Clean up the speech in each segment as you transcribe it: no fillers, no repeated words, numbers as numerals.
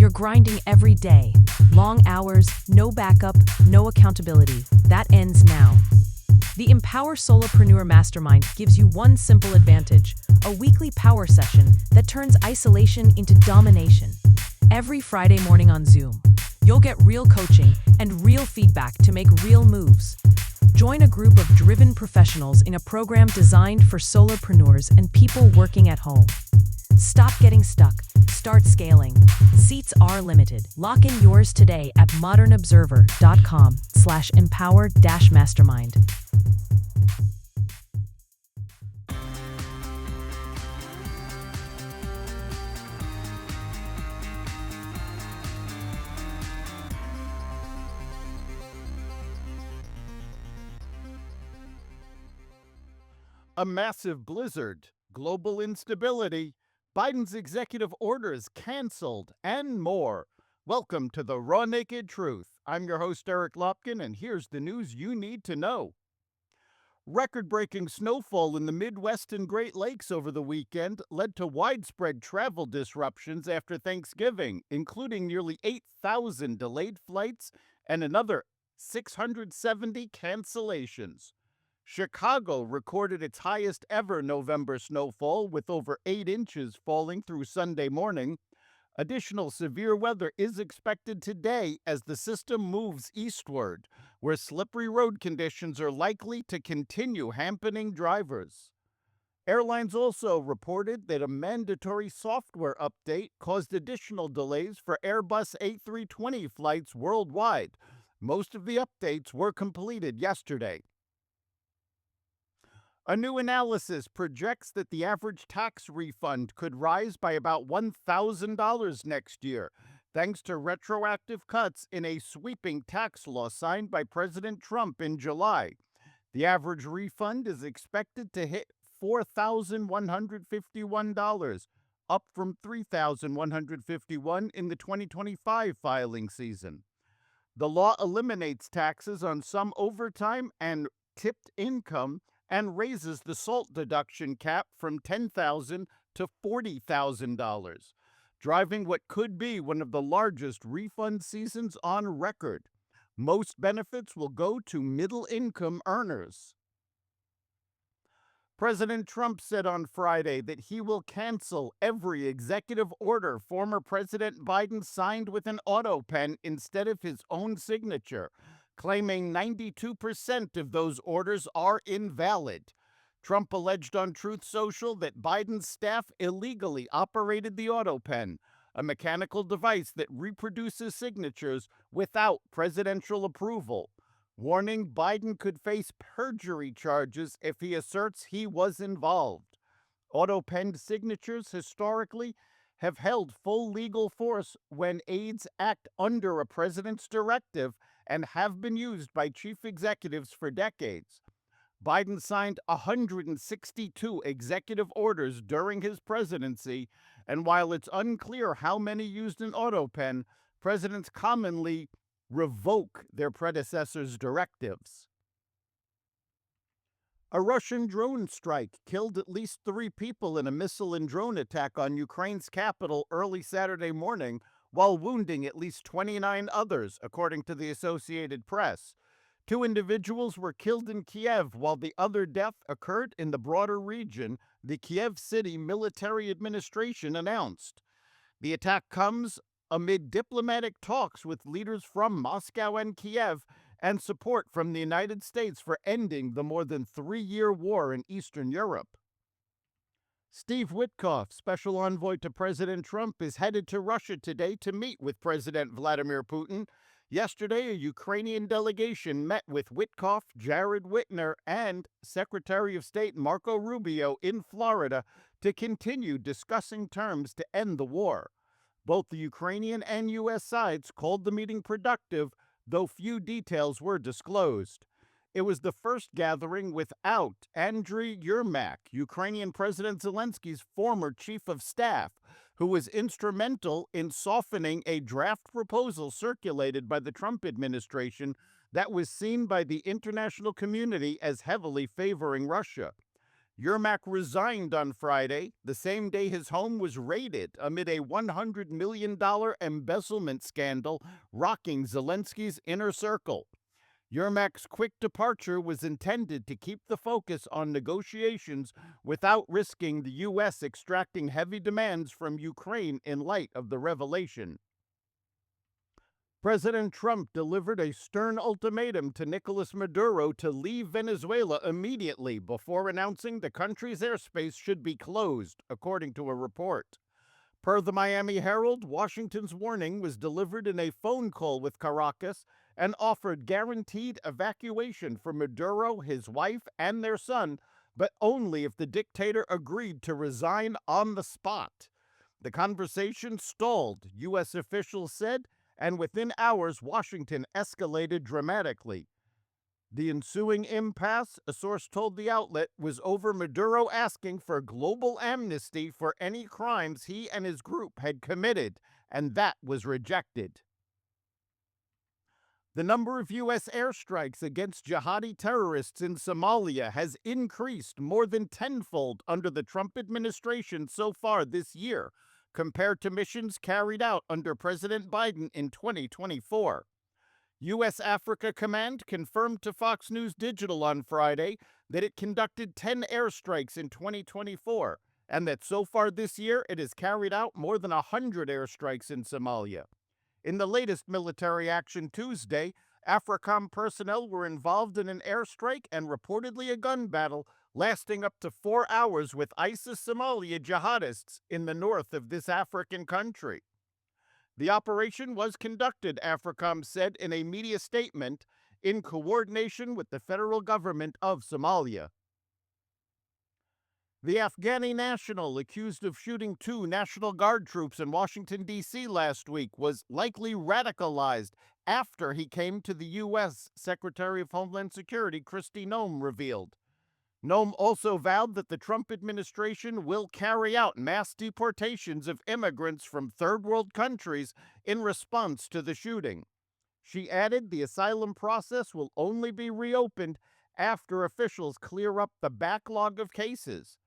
You're grinding every day. Long hours, no backup, no accountability. That ends now. The Empower Solopreneur Mastermind gives you one simple advantage: a weekly power session that turns isolation into domination. Every Friday morning on Zoom, you'll get real coaching and real feedback to make real moves. Join a group of driven professionals in a program designed for solopreneurs and people working at home. Stop getting stuck. Start scaling. Seats are limited. Lock in yours today at modernobserver.com/empower-mastermind. A massive blizzard, global instability, Biden's executive orders canceled, and more. Welcome to the Raw Naked Truth. I'm your host, Eric Lopkin, and here's the news you need to know. Record-breaking snowfall in the Midwest and Great Lakes over the weekend led to widespread travel disruptions after Thanksgiving, including nearly 8,000 delayed flights and another 670 cancellations. Chicago recorded its highest ever November snowfall, with over 8 inches falling through Sunday morning. Additional severe weather is expected today as the system moves eastward, where slippery road conditions are likely to continue hampering drivers. Airlines also reported that a mandatory software update caused additional delays for Airbus A320 flights worldwide. Most of the updates were completed yesterday. A new analysis projects that the average tax refund could rise by about $1,000 next year, thanks to retroactive cuts in a sweeping tax law signed by President Trump in July. The average refund is expected to hit $4,151, up from $3,151 in the 2025 filing season. The law eliminates taxes on some overtime and tipped income and raises the SALT deduction cap from $10,000 to $40,000, driving what could be one of the largest refund seasons on record. Most benefits will go to middle-income earners. President Trump said on Friday that he will cancel every executive order former President Biden signed with an autopen instead of his own signature, claiming 92% of those orders are invalid. Trump alleged on Truth Social that Biden's staff illegally operated the autopen, a mechanical device that reproduces signatures without presidential approval, warning Biden could face perjury charges if he asserts he was involved. Autopenned signatures historically have held full legal force when aides act under a president's directive and have been used by chief executives for decades. Biden signed 162 executive orders during his presidency, and while it's unclear how many used an autopen, presidents commonly revoke their predecessors' directives. A Russian drone strike killed at least 3 people in a missile and drone attack on Ukraine's capital early Saturday morning, while wounding at least 29 others, according to the Associated Press. 2 individuals were killed in Kyiv, while the other death occurred in the broader region, the Kyiv City Military Administration announced. The attack comes amid diplomatic talks with leaders from Moscow and Kyiv and support from the United States for ending the more than 3-year war in Eastern Europe. Steve Witkoff, special envoy to President Trump, is headed to Russia today to meet with President Vladimir Putin. Yesterday, a Ukrainian delegation met with Witkoff, Jared Whitner, and Secretary of State Marco Rubio in Florida to continue discussing terms to end the war. Both the Ukrainian and U.S. sides called the meeting productive, though few details were disclosed. It was the first gathering without Andriy Yermak, Ukrainian President Zelensky's former chief of staff, who was instrumental in softening a draft proposal circulated by the Trump administration that was seen by the international community as heavily favoring Russia. Yermak resigned on Friday, the same day his home was raided amid a $100 million embezzlement scandal rocking Zelensky's inner circle. Yermak's quick departure was intended to keep the focus on negotiations without risking the U.S. extracting heavy demands from Ukraine in light of the revelation. President Trump delivered a stern ultimatum to Nicolás Maduro to leave Venezuela immediately before announcing the country's airspace should be closed, according to a report. Per the Miami Herald, Washington's warning was delivered in a phone call with Caracas and offered guaranteed evacuation for Maduro, his wife, and their son, but only if the dictator agreed to resign on the spot. The conversation stalled, U.S. officials said, and within hours, Washington escalated dramatically. The ensuing impasse, a source told the outlet, was over Maduro asking for global amnesty for any crimes he and his group had committed, and that was rejected. The number of U.S. airstrikes against jihadi terrorists in Somalia has increased more than tenfold under the Trump administration so far this year, compared to missions carried out under President Biden in 2024. U.S. Africa Command confirmed to Fox News Digital on Friday that it conducted 10 airstrikes in 2024, and that so far this year it has carried out more than 100 airstrikes in Somalia. In the latest military action Tuesday, AFRICOM personnel were involved in an airstrike and reportedly a gun battle lasting up to 4 hours with ISIS Somalia jihadists in the north of this African country. The operation was conducted, AFRICOM said in a media statement, in coordination with the federal government of Somalia. The Afghani national accused of shooting 2 National Guard troops in Washington, D.C. last week was likely radicalized after he came to the U.S., Secretary of Homeland Security Kristi Noem revealed. Noem also vowed that the Trump administration will carry out mass deportations of immigrants from third world countries in response to the shooting. She added the asylum process will only be reopened after officials clear up the backlog of cases.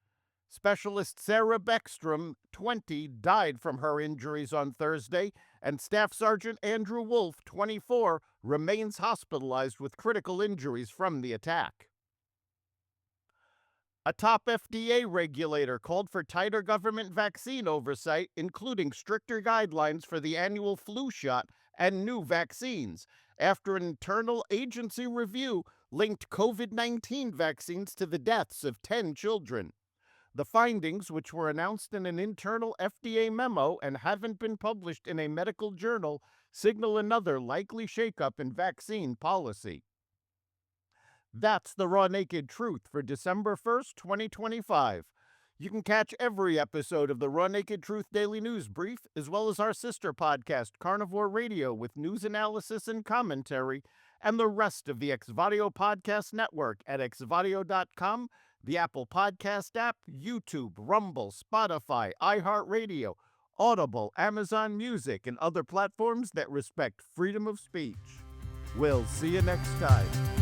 Specialist Sarah Beckstrom, 20, died from her injuries on Thursday, and Staff Sergeant Andrew Wolf, 24, remains hospitalized with critical injuries from the attack. A top FDA regulator called for tighter government vaccine oversight, including stricter guidelines for the annual flu shot and new vaccines, after an internal agency review linked COVID-19 vaccines to the deaths of 10 children. The findings, which were announced in an internal FDA memo and haven't been published in a medical journal, signal another likely shakeup in vaccine policy. That's the Raw Naked Truth for December 1st, 2025. You can catch every episode of the Raw Naked Truth Daily News Brief, as well as our sister podcast, Carnivore Radio, with news analysis and commentary, and the rest of the Exvadio podcast network at exvadio.com, the Apple Podcast app, YouTube, Rumble, Spotify, iHeartRadio, Audible, Amazon Music, and other platforms that respect freedom of speech. We'll see you next time.